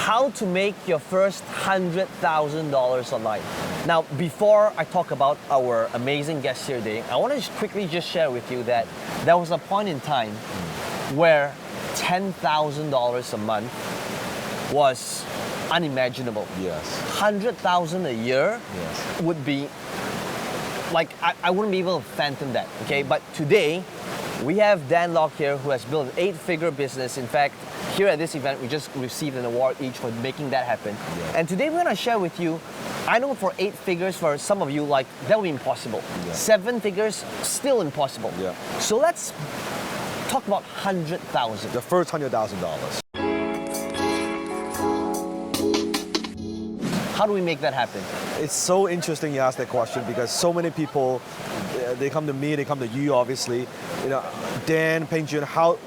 how to make your first $100,000 online. Now, before I talk about our amazing guest here today, I want to quickly just share with you that there was a point in time where $10,000 a month was unimaginable. Yes. 100,000 a year Yes. would be like I wouldn't be able to fathom that. Okay, but today we have Dan Lok here who has built an 8-figure business. In fact, here at this event, we just received an award each for making that happen. Yeah. And today we're gonna share with you, I know for 8 figures, for some of you, like, that would be impossible. Yeah. 7 figures, still impossible. Yeah. So let's talk about 100,000. The first $100,000. How do we make that happen? It's so interesting you ask that question because so many people, they come to me, they come to you, obviously. You know, Dan, Peng, Joon,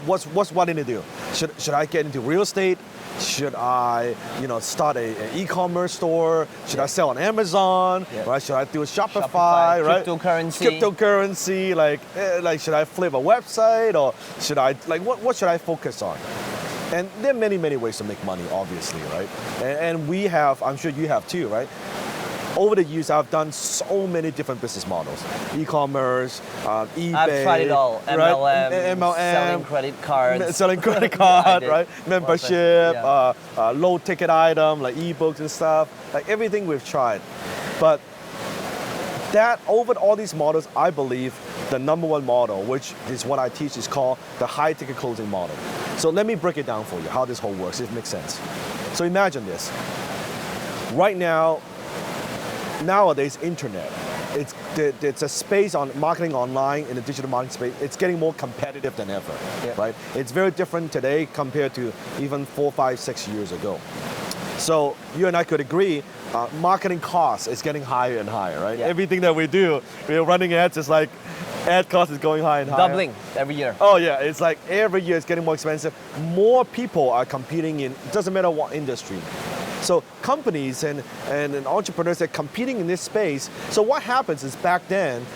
what's what in to do? Should I get into real estate? Should I, start an e-commerce store? Should I sell on Amazon? Yeah. Right? Should I do a Shopify? Right? Cryptocurrency. Like should I flip a website or should I what should I focus on? And there are many, many ways to make money, obviously, right? And we have, I'm sure you have too, right? Over the years, I've done so many different business models. E-commerce, eBay. I've tried it all. Right? MLM, selling credit cards. Selling credit card, right? Membership, Yeah. low ticket item, like ebooks and stuff. Like everything we've tried. But that over all these models, I believe the number one model, which is what I teach, is called the high ticket closing model. So let me break it down for you, how this whole works, if it makes sense. So imagine this. Right now, nowadays, internet, it's a space on marketing online in the digital marketing space. It's getting more competitive than ever, right? It's very different today compared to even 4, 5, 6 years ago. So you and I could agree, marketing costs is getting higher and higher, right? Yeah. Everything that we do, we're running ads, it's like ad cost is going higher and higher. Doubling every year. Oh yeah, it's like every year it's getting more expensive. More people are competing in, it doesn't matter what industry. So companies and entrepreneurs are competing in this space. So what happens is back then,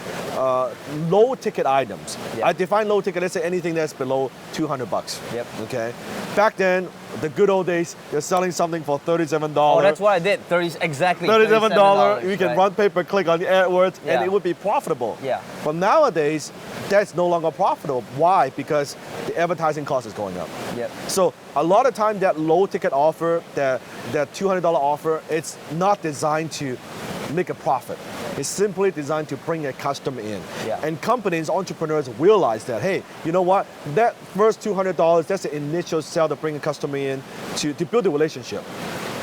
low ticket items. Yeah. I define low ticket, let's say anything that's below $200. Yep. Okay. Back then, the good old days, you're selling something for $37. Oh, that's what I did. Exactly. $37. You can right? run pay-per-click on the AdWords, Yeah. and it would be profitable. Yeah. But nowadays, that's no longer profitable. Why? Because the advertising cost is going up. Yep. So a lot of time that low ticket offer, that $200 offer, it's not designed to make a profit. It's simply designed to bring a customer in. Yeah. And companies, entrepreneurs realize that, hey, you know what? That first $200, that's the initial sell to bring a customer in to build a relationship.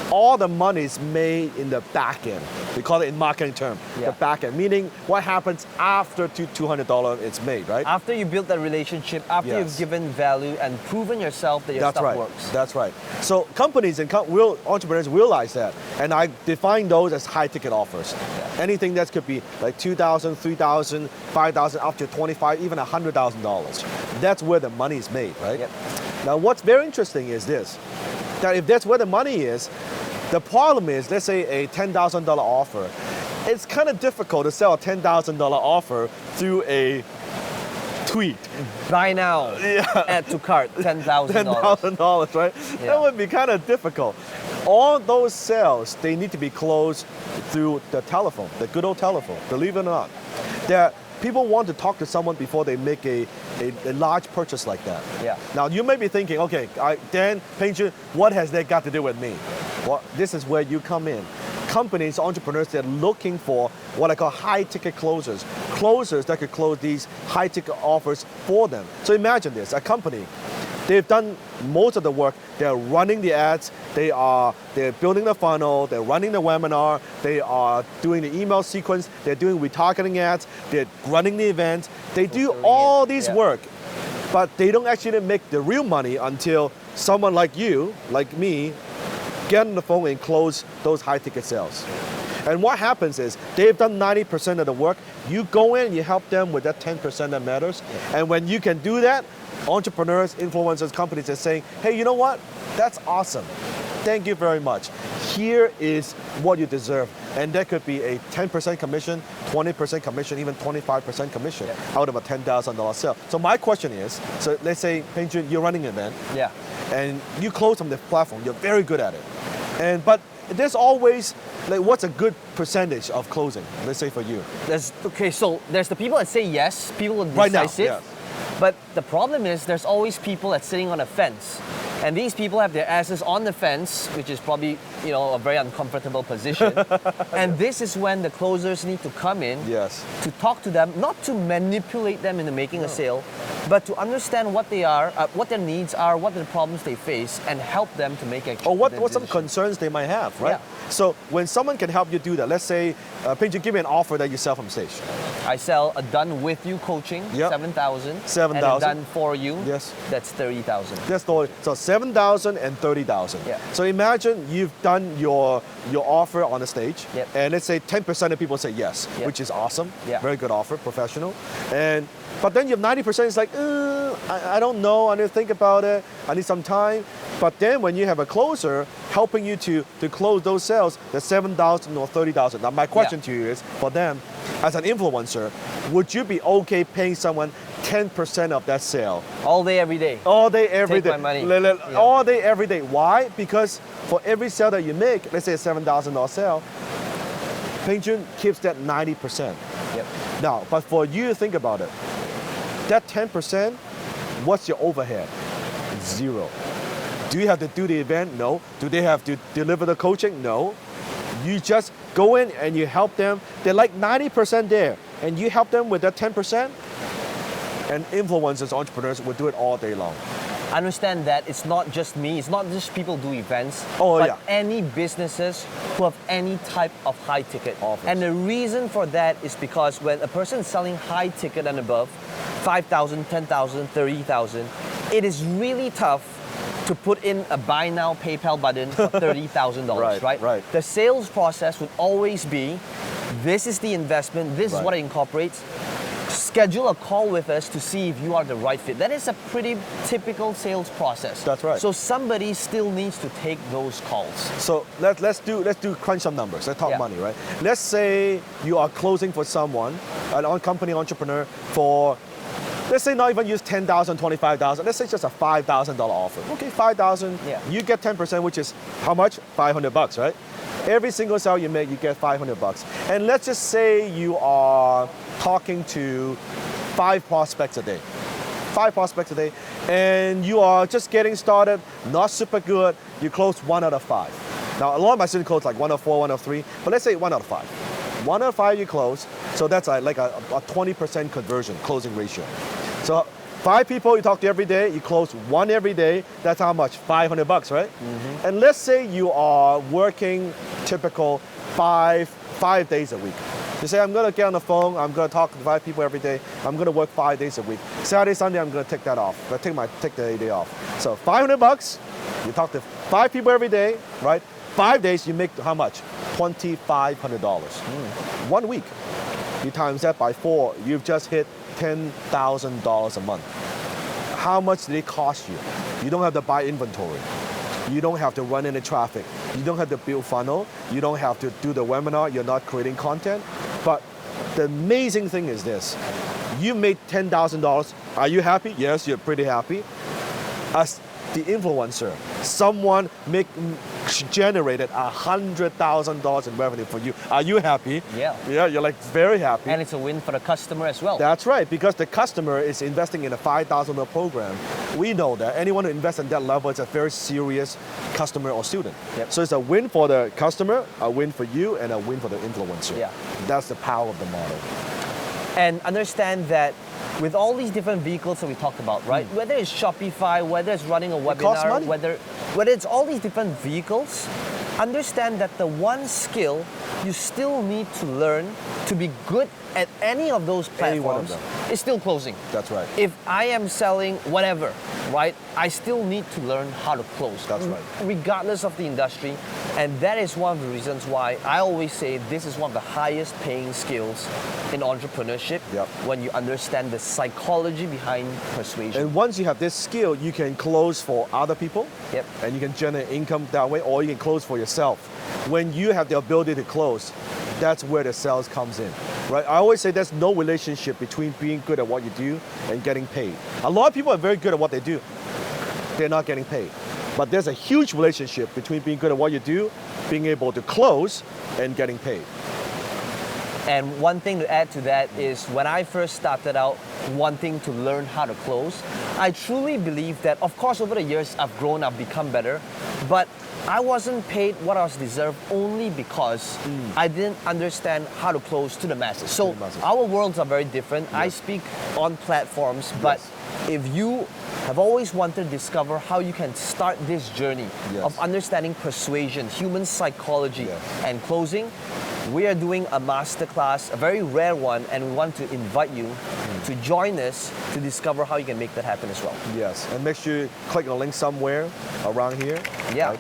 All the money is made in the back end. We call it in marketing term, Yeah. the back end, meaning what happens after $200 it's made, right? After you build that relationship, after Yes. you've given value and proven yourself that your That's stuff right. works. That's right. So companies and entrepreneurs realize that, and I define those as high ticket offers. Yeah. Anything that could be like $2,000, $3,000, $5,000, up to $25,000, even $100,000. That's where the money is made, right? Yep. Now, what's very interesting is this: that if that's where the money is, the problem is, let's say a $10,000 offer, it's kind of difficult to sell a $10,000 offer through a tweet. Buy now. Yeah. Add to cart. $10,000. $10,000, right? Yeah. That would be kind of difficult. All those sales, they need to be closed through the telephone, the good old telephone, believe it or not. That people want to talk to someone before they make a large purchase like that. Yeah. Now, you may be thinking, okay, Dan, Peng Joon, what has that got to do with me? Well, this is where you come in. Companies, entrepreneurs, they're looking for what I call high-ticket closers. Closers that could close these high-ticket offers for them. So imagine this, a company, they've done most of the work. They're running the ads, they're building the funnel, they're running the webinar, they are doing the email sequence, they're doing retargeting ads, they're running the events. They do all this work, but they don't actually make the real money until someone like you, like me, get on the phone and close those high-ticket sales. And what happens is they've done 90% of the work. You go in, you help them with that 10% that matters. And when you can do that, entrepreneurs, influencers, companies are saying, hey, you know what? That's awesome. Thank you very much. Here is what you deserve. And that could be a 10% commission, 20% commission, even 25% commission out of a $10,000 sale. So my question is, so let's say, Peng Joon, you're running an event. Yeah. And you close on the platform, you're very good at it. But there's always, like, what's a good percentage of closing? Let's say for you. So there's the people that say yes, people are Right now, decisive. yes. But the problem is there's always people that's sitting on a fence. And these people have their asses on the fence, which is probably, a very uncomfortable position. And this is when the closers need to come in Yes. to talk to them, not to manipulate them into making a sale, but to understand what they are, what their needs are, what are the problems they face, and help them to make a Or what some decision. concerns they might have, right? Yeah. So when someone can help you do that, let's say, Peng, give me an offer that you sell from stage. I sell a done with you coaching, Yep. 7,000. 7,000. And a done for you, Yes. that's 30,000. That's the, so 7,000 and 30,000. Yeah. So imagine you've done your offer on the stage, Yep. and let's say 10% of people say yes, Yep. which is awesome. Yeah. Very good offer, professional. But then you have 90% is like, I don't know, I need to think about it, I need some time. But then when you have a closer helping you to close those sales, the 7,000 or 30,000. Now my question to you is, for them, as an influencer, would you be okay paying someone 10% of that sale? All day, every day. All day, every Take day. my money. Yeah. All day, every day. Why? Because for every sale that you make, let's say a $7,000 sale, Peng Joon keeps that 90%. Yep. Now, but for you to think about it, that 10%, what's your overhead? Zero. Do you have to do the event? No. Do they have to deliver the coaching? No. You just go in and you help them. They're like 90% there, and you help them with that 10%, and influencers, entrepreneurs will do it all day long. Understand that it's not just me, it's not just people do events, Oh, but yeah. any businesses who have any type of high ticket Offers. And the reason for that is because when a person is selling high ticket and above, 5,000, 10,000, 30,000, it is really tough to put in a buy now PayPal button for $30,000, Right, right. The sales process would always be, this is the investment, this is Right. what it incorporates. Schedule a call with us to see if you are the right fit. That is a pretty typical sales process. That's right. So somebody still needs to take those calls. So let's do crunch some numbers. Let's talk Yeah. money, right? Let's say you are closing for someone, company entrepreneur, for, let's say not even use 10,000, 25,000. Let's say just a $5,000 offer. Okay, 5,000. Yeah. You get 10%, which is how much? $500, right? Every single sale you make, you get $500. And let's just say you are talking to 5 prospects a day. 5 prospects a day, and you are just getting started, not super good. You close 1 out of 5. Now, a lot of my students close like 1 out of 4, 1 out of 3, but let's say 1 out of 5. 1 out of 5 you close, so that's like a 20% conversion, closing ratio. So 5 people you talk to every day, you close 1 every day, that's how much? $500, right? Mm-hmm. And let's say you are working typical 5 days a week. You say, I'm gonna get on the phone, I'm gonna talk to 5 people every day, I'm gonna work 5 days a week. Saturday, Sunday, I'm gonna take that off. Take the day off. So $500, you talk to 5 people every day, right? 5 days, you make how much? $2,500. 1 week. You times that by 4, you've just hit $10,000 a month. How much did it cost you? You don't have to buy inventory. You don't have to run into traffic. You don't have to build funnel. You don't have to do the webinar. You're not creating content. But the amazing thing is this. You made $10,000. Are you happy? Yes, you're pretty happy. As the influencer, someone generated $100,000 in revenue for you. Are you happy? Yeah. Yeah, you're like very happy. And it's a win for the customer as well. That's right, because the customer is investing in a $5,000 program. We know that anyone who invests in that level is a very serious customer or student. Yep. So it's a win for the customer, a win for you, and a win for the influencer. Yeah. That's the power of the model. And understand that with all these different vehicles that we talked about, right? Whether it's Shopify, whether it's running a costs webinar, money. whether it's all these different vehicles, understand that the one skill you still need to learn to be good at any of those Any one of platforms is still closing. That's right. If I am selling whatever, right, I still need to learn how to close. That's right. Regardless of the industry. And that is one of the reasons why I always say this is one of the highest paying skills in entrepreneurship. Yep. When you understand the psychology behind persuasion. And once you have this skill, you can close for other people. Yep. And you can generate income that way, or you can close for yourself. When you have the ability to close, that's where the sales comes in, right? I always say there's no relationship between being good at what you do and getting paid. A lot of people are very good at what they do. They're not getting paid. But there's a huge relationship between being good at what you do, being able to close, and getting paid. And one thing to add to that is when I first started out wanting to learn how to close, I truly believe that, of course, over the years I've grown, I've become better, but I wasn't paid what I was deserved only because I didn't understand how to close to the masses. So our worlds are very different. I speak on platforms, but if you have always wanted to discover how you can start this journey of understanding persuasion, human psychology, and closing, we are doing a masterclass, a very rare one, and we want to invite you to join us to discover how you can make that happen as well. Yes, and make sure you click the link somewhere around here. Yeah. Right?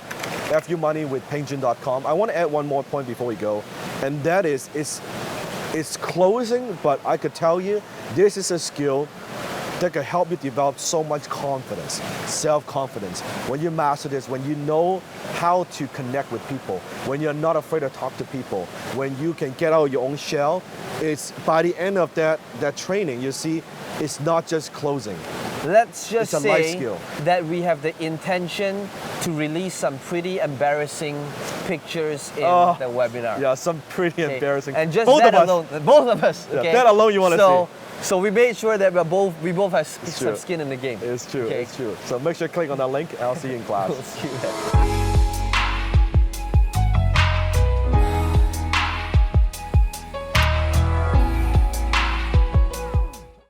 FUmoney with pengjun.com. I want to add one more point before we go, and that is, it's closing, but I could tell you, this is a skill that can help you develop so much confidence, self-confidence. When you master this, when you know how to connect with people, when you're not afraid to talk to people, when you can get out of your own shell, it's by the end of that training, you see, it's not just closing. Let's just It's a life say skill. that we have the intention to release some pretty embarrassing pictures in the webinar. Yeah, some pretty Okay. embarrassing. And just both that of us, alone, both of us. Yeah, Okay? that alone you wanna see. So we made sure that we both have some true. skin in the game. It's true, Okay. it's true. So make sure to click on that link, and I'll see you in class. We'll see you there.